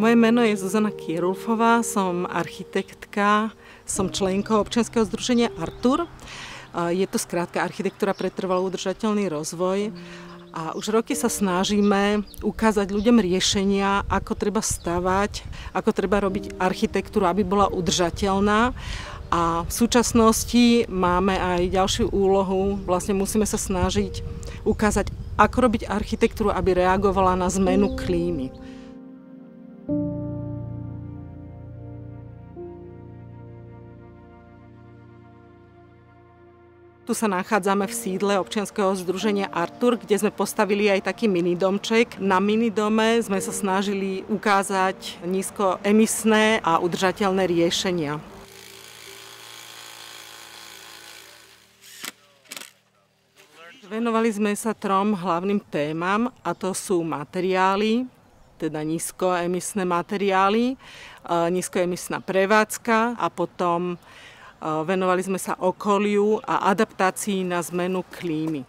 Moje meno je Zuzana Kierulfová, som architektka, som členkou občianskeho združenia Artur. Je to skrátka Architektúra pre trvalo udržateľný rozvoj. A už roky sa snažíme ukázať ľuďom riešenia, ako treba stavať, ako treba robiť architektúru, aby bola udržateľná. A v súčasnosti máme aj ďalšiu úlohu, vlastne musíme sa snažiť ukázať, ako robiť architektúru, aby reagovala na zmenu klímy. Tu sa nachádzame v sídle občianskeho združenia Artur, kde sme postavili aj taký minidomček. Na minidome sme sa snažili ukázať nízkoemisné a udržateľné riešenia. Venovali sme sa 3 hlavným témam, a to sú materiály, teda nízkoemisné materiály, nízkoemisná prevádzka a potom venovali sme sa okoliu a adaptácii na zmenu klímy.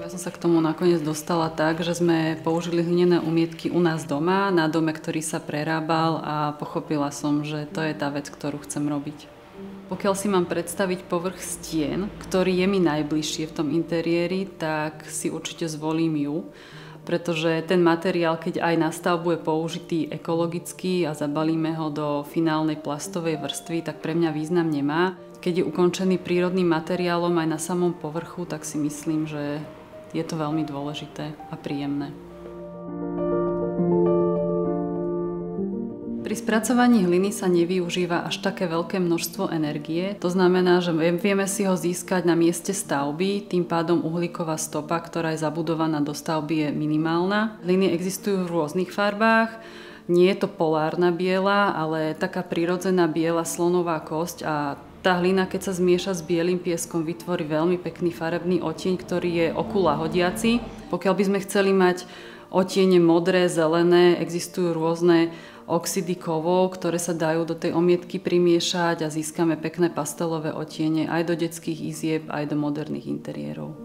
Ja som sa k tomu nakoniec dostala tak, že sme použili hlinené umietky u nás doma, na dome, ktorý sa prerábal, a pochopila som, že to je tá vec, ktorú chcem robiť. Pokiaľ si mám predstaviť povrch stien, ktorý je mi najbližšie v tom interiéri, tak si určite zvolím ju, pretože ten materiál, keď aj na stavbu je použitý ekologicky a zabalíme ho do finálnej plastovej vrstvy, tak pre mňa význam nemá. Keď je ukončený prírodným materiálom aj na samom povrchu, tak si myslím, že je to veľmi dôležité a príjemné. Pri spracovaní hliny sa nevyužíva až také veľké množstvo energie. To znamená, že vieme si ho získať na mieste stavby, tým pádom uhlíková stopa, ktorá je zabudovaná do stavby, je minimálna. Hliny existujú v rôznych farbách. Nie je to polárna biela, ale taká prirodzená biela slonová kosť, a tá hlina, keď sa zmieša s bielým pieskom, vytvorí veľmi pekný farebný odtieň, ktorý je oku lahodiaci. Pokiaľ by sme chceli mať odtiene modré, zelené, existujú rôzne oxidy kovov, ktoré sa dajú do tej omietky primiešať a získame pekné pastelové odtiene aj do detských izieb, aj do moderných interiérov.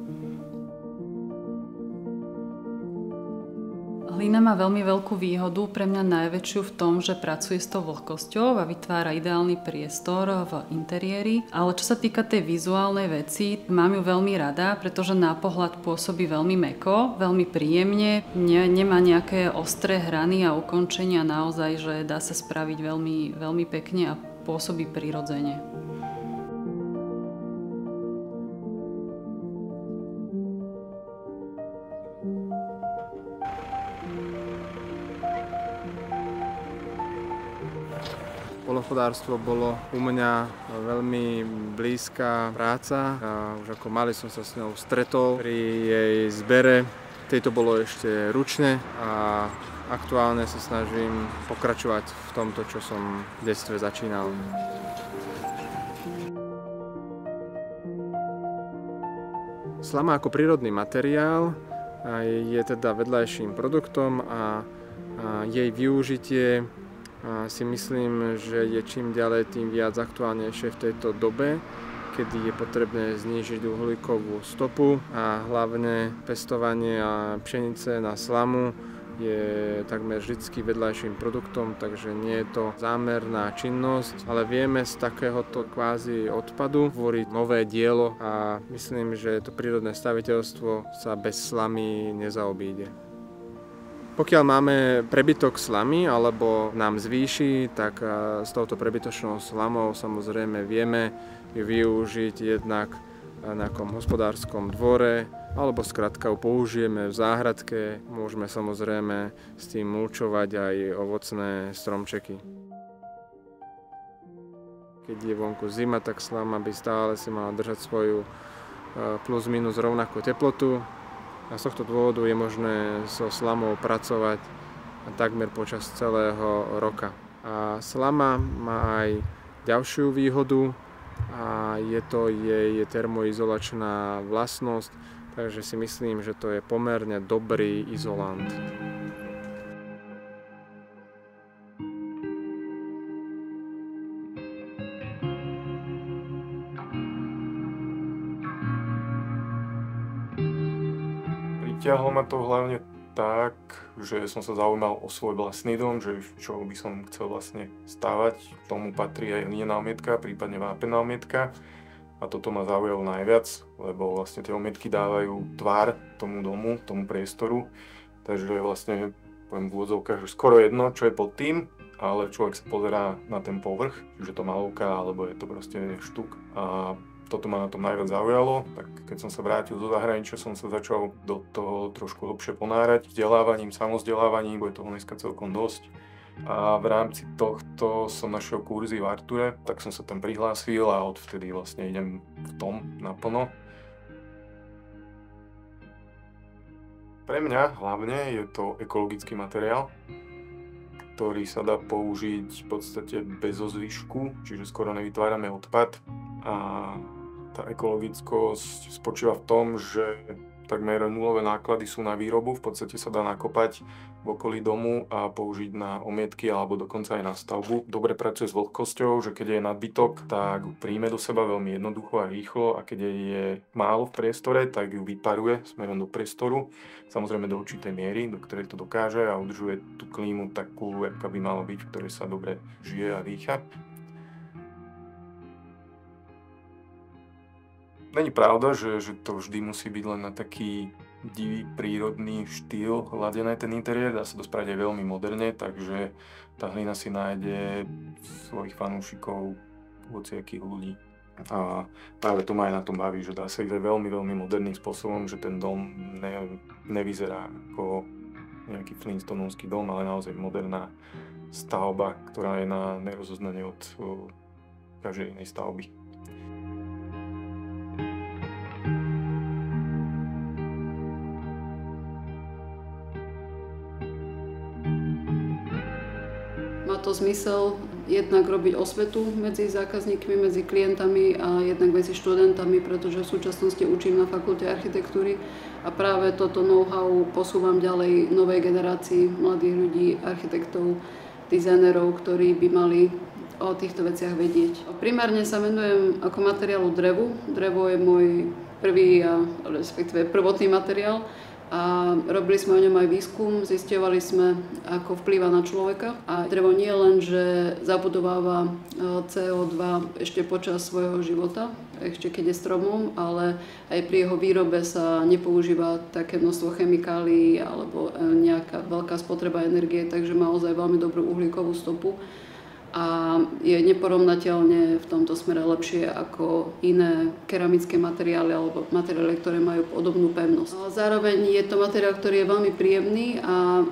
Hlina má veľmi veľkú výhodu, pre mňa najväčšiu v tom, že pracuje s tou vlhkosťou a vytvára ideálny priestor v interiéri. Ale čo sa týka tej vizuálnej veci, mám ju veľmi rada, pretože na pohľad pôsobí veľmi mäkko, veľmi príjemne, nemá nejaké ostré hrany a ukončenia, naozaj, že dá sa spraviť veľmi, veľmi pekne a pôsobí prirodzene. Poľnohospodárstvo bolo u mňa veľmi blízka práca. Už ako malý som sa s ňou stretol pri jej zbere. Tejto bolo ešte ručne a aktuálne sa snažím pokračovať v tomto, čo som v detstve začínal. Slama ako prírodný materiál je teda vedľajším produktom a jej využitie si myslím, že je čím ďalej tým viac aktuálnejšie v tejto dobe, kedy je potrebné znížiť uhlíkovú stopu a hlavne pestovanie pšenice na slamu je takmer vždycky vedľajším produktom, takže nie je to zámerná činnosť, ale vieme z takéhoto kvázi odpadu tvoriť nové dielo a myslím, že to prírodné staviteľstvo sa bez slamy nezaobíde. Pokiaľ máme prebytok slamy alebo nám zvýši, tak s touto prebytočnou slamou samozrejme vieme ju využiť jednak na nejakom hospodárskom dvore alebo skrátka ju použijeme v záhradke. Môžeme samozrejme s tým mulčovať aj ovocné stromčeky. Keď je vonku zima, tak slama by stále si mala držať svoju plus minus rovnakú teplotu. A z tohto dôvodu je možné so slamou pracovať takmer počas celého roka. A slama má aj ďalšiu výhodu a je to jej termoizolačná vlastnosť, takže si myslím, že to je pomerne dobrý izolant. Pritiahlo ma to hlavne tak, že som sa zaujímal o svoj vlastný dom, že čo by som chcel vlastne stavať. K tomu patrí aj hlinená omietka, prípadne vápená omietka. A toto ma zaujalo najviac, lebo vlastne tie omietky dávajú tvár tomu domu, tomu priestoru. Takže vlastne, poviem v úvodzovkách, že skoro jedno, čo je pod tým, ale človek sa pozerá na ten povrch, čiže to malovka, alebo je to proste štuk. A toto ma na tom najviac zaujalo, tak keď som sa vrátil zo zahraničia, som sa začal do toho trošku hlbšie ponárať, vzdelávaním, samozdelávaním, bude toho dneska celkom dosť. A v rámci tohto som našiel kurzy v Arture, tak som sa tam prihlásil a odvtedy vlastne idem v tom naplno. Pre mňa hlavne je to ekologický materiál, ktorý sa dá použiť v podstate bez ozvyšku, čiže skoro nevytvárame odpad. A tá ekologickosť spočíva v tom, že takmer nulové náklady sú na výrobu, v podstate sa dá nakopať v okolí domu a použiť na omietky alebo dokonca aj na stavbu. Dobre pracuje s vlhkosťou, že keď je nadbytok, tak ju príjme do seba veľmi jednoducho a rýchlo a keď je málo v priestore, tak ju vyparuje smerom do priestoru. Samozrejme do určitej miery, do ktorej to dokáže a udržuje tú klímu takú, aká by malo byť, v ktorej sa dobre žije a dýcha. Není pravda, že to vždy musí byť len na taký divý, prírodný štýl ladené ten interiér. Dá sa to spraviť aj veľmi moderne, takže tá hlina si nájde svojich fanúšikov, hociakých ľudí. A práve to ma aj na tom baví, že dá sa ísť aj veľmi, veľmi moderným spôsobom, že ten dom nevyzerá ako nejaký flintstonovský dom, ale naozaj moderná stavba, ktorá je na nerozoznanie od každej inej stavby. Má to zmysel jednak robiť osvetu medzi zákazníkmi, medzi klientami a jednak medzi študentami, pretože v súčasnosti učím na fakulte architektúry a práve toto know-how posúvam ďalej novej generácii mladých ľudí, architektov, dizajnerov, ktorí by mali o týchto veciach vedieť. Primárne sa venujem ako materiálu drevu. Drevo je môj prvý a respektíve prvotný materiál. A robili sme o ňom aj výskum, zisťovali sme, ako vplýva na človeka. A drevo nie len, že zabudováva CO2 ešte počas svojho života, ešte keď je stromom, ale aj pri jeho výrobe sa nepoužíva také množstvo chemikálií alebo nejaká veľká spotreba energie, takže má ozaj veľmi dobrú uhlíkovú stopu. A je neporovnateľne v tomto smere lepšie ako iné keramické materiály alebo materiály, ktoré majú podobnú pevnosť. Zároveň je to materiál, ktorý je veľmi príjemný a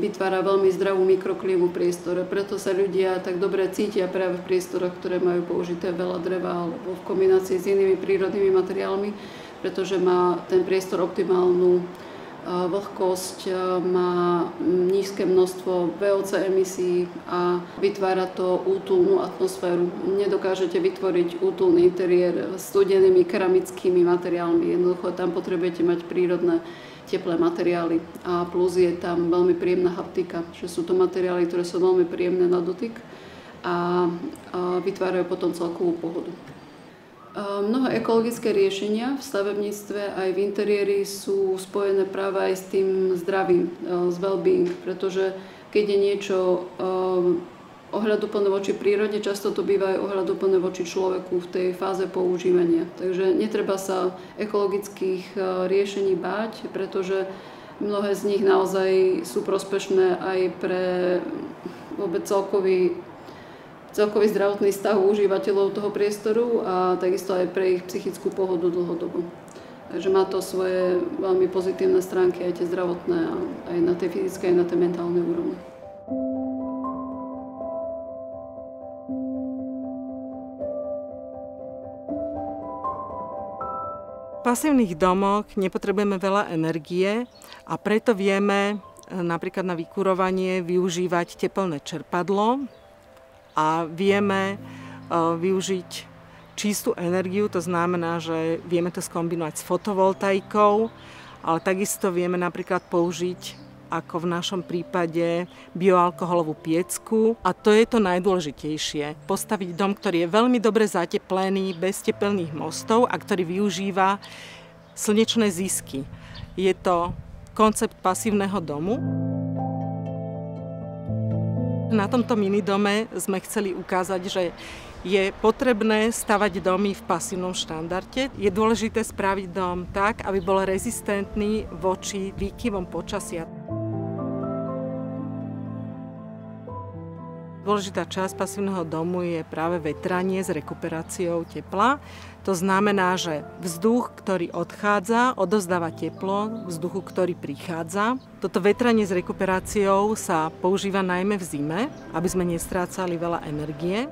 vytvára veľmi zdravú mikroklímu v priestore. Preto sa ľudia tak dobre cítia práve v priestoroch, ktoré majú použité veľa dreva alebo v kombinácii s inými prírodnými materiálmi, pretože má ten priestor optimálnu vlhkosť, má nízke množstvo VOC emisí a vytvára to útulnú atmosféru. Nedokážete vytvoriť útulný interiér studenými keramickými materiálmi. Jednoducho tam potrebujete mať prírodné teplé materiály a plus je tam veľmi príjemná haptika, že sú to materiály, ktoré sú veľmi príjemné na dotyk a vytvárajú potom celkovú pohodu. Mnohé ekologické riešenia v stavebníctve aj v interiéri sú spojené práve aj s tým zdravím, s well-being, pretože keď je niečo ohľaduplné voči prírode, často to býva aj ohľaduplné voči človeku v tej fáze používania. Takže netreba sa ekologických riešení báť, pretože mnohé z nich naozaj sú prospešné aj pre vôbec celkový zdravotný stav užívateľov toho priestoru a takisto aj pre ich psychickú pohodu dlhodobo. Takže má to svoje veľmi pozitívne stránky, aj tie zdravotné, aj na tej fyzickej, aj na tej mentálnej úrovni. V pasívnych domoch nepotrebujeme veľa energie a preto vieme napríklad na vykurovanie využívať tepelné čerpadlo, a vieme využiť čistú energiu, to znamená, že vieme to skombinovať s fotovoltaikou, ale takisto vieme napríklad použiť, ako v našom prípade, bioalkoholovú piecku. A to je to najdôležitejšie. Postaviť dom, ktorý je veľmi dobre zateplený, bez tepelných mostov a ktorý využíva slnečné zisky. Je to koncept pasívneho domu. Na tomto minidome sme chceli ukázať, že je potrebné stavať domy v pasívnom štandarde. Je dôležité spraviť dom tak, aby bol rezistentný voči výkyvom počasia. Dôležitá časť pasívneho domu je práve vetranie s rekuperáciou tepla. To znamená, že vzduch, ktorý odchádza, odovzdáva teplo vzduchu, ktorý prichádza. Toto vetranie s rekuperáciou sa používa najmä v zime, aby sme nestrácali veľa energie.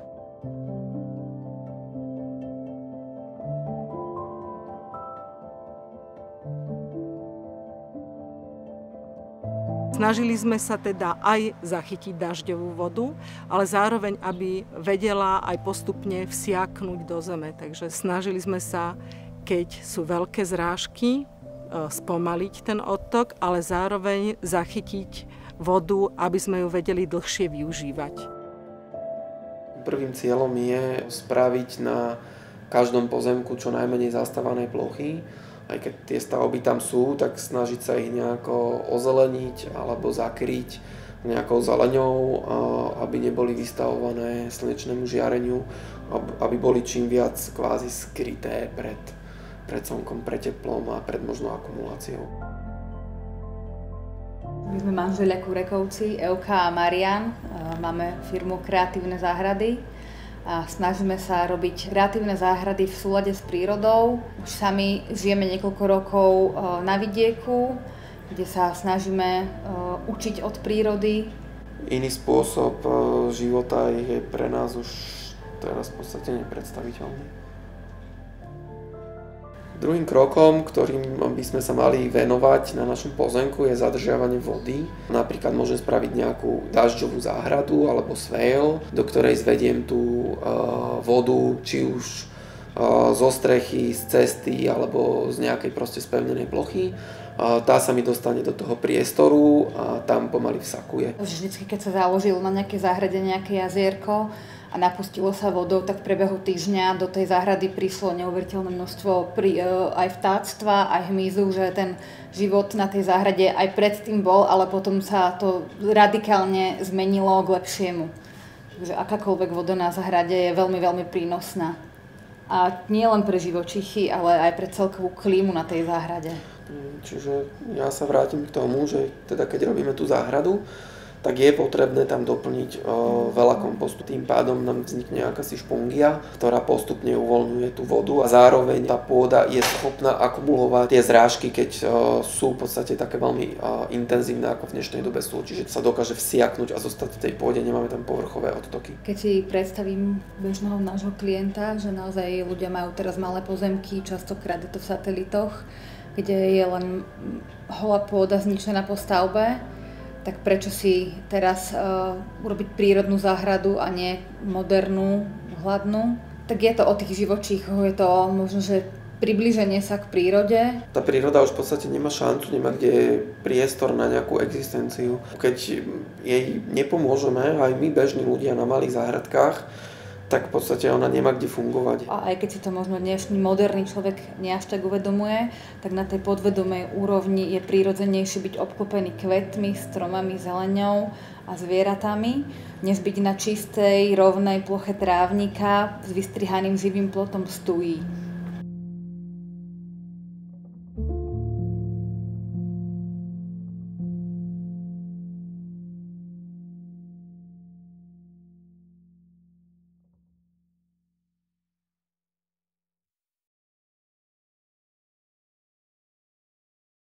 Snažili sme sa teda aj zachytiť dažďovú vodu, ale zároveň, aby vedela aj postupne vsiaknúť do zeme. Takže snažili sme sa, keď sú veľké zrážky, spomaliť ten odtok, ale zároveň zachytiť vodu, aby sme ju vedeli dlhšie využívať. Prvým cieľom je spraviť na každom pozemku čo najmenej zastávanej plochy. Aj keď tie stavby tam sú, tak snažiť sa ich nejako ozeleniť alebo zakryť nejakou zeleňou, aby neboli vystavované slnečnému žiareniu, aby boli čím viac kvázi skryté pred slnkom, pred teplom a pred možnou akumuláciou. My sme manželia Kurekovci, Euka a Marian. Máme firmu Kreatívne záhrady. A snažíme sa robiť kreatívne záhrady v súlade s prírodou. Už sami žijeme niekoľko rokov na vidieku, kde sa snažíme učiť od prírody. Iný spôsob života je pre nás už teraz v podstate nepredstaviteľný. Druhým krokom, ktorým by sme sa mali venovať na našom pozemku, je zadržiavanie vody. Napríklad môžem spraviť nejakú dažďovú záhradu alebo svejl, do ktorej zvediem tú vodu, či už zo strechy, z cesty alebo z nejakej proste spevnenej plochy. Tá sa mi dostane do toho priestoru a tam pomaly vsakuje. Vždycky, keď sa založilo na nejakej záhrade nejaké jazierko a napustilo sa vodou, tak v priebehu týždňa do tej záhrady prišlo neuveriteľné množstvo aj vtáctva, aj hmyzu, že ten život na tej záhrade aj predtým bol, ale potom sa to radikálne zmenilo k lepšiemu. Takže akákoľvek voda na záhrade je veľmi, veľmi prínosná. A nie len pre živočichy, ale aj pre celkovú klímu na tej záhrade. Čiže ja sa vrátim k tomu, že teda keď robíme tú záhradu, tak je potrebné tam doplniť veľa kompostu. Tým pádom nám vznikne akási špongia, ktorá postupne uvoľňuje tú vodu a zároveň tá pôda je schopná akumulovať tie zrážky, keď sú v podstate také veľmi intenzívne, ako v dnešnej dobe sú. Čiže sa dokáže vsiaknuť a zostať v tej pôde, nemáme tam povrchové odtoky. Keď si predstavím bežného nášho klienta, že naozaj ľudia majú teraz malé pozemky, častokrát je to v satelitoch, kde je len holá pôda zničená po stavbe, tak prečo si teraz urobiť prírodnú záhradu a nie modernú, hladnú? Tak je to o tých živočíchoch, je to možno, že priblíženie sa k prírode. Tá príroda už v podstate nemá šancu, nemá kde priestor na nejakú existenciu. Keď jej nepomôžeme, aj my bežní ľudia na malých záhradkách, tak v podstate ona nemá kde fungovať. A aj keď si to možno dnešný moderný človek nie až tak uvedomuje, tak na tej podvedomej úrovni je prirodzenejšie byť obklopený kvetmi, stromami, zeleňou a zvieratami, než byť na čistej, rovnej ploche trávnika s vystrihaným živým plotom stují.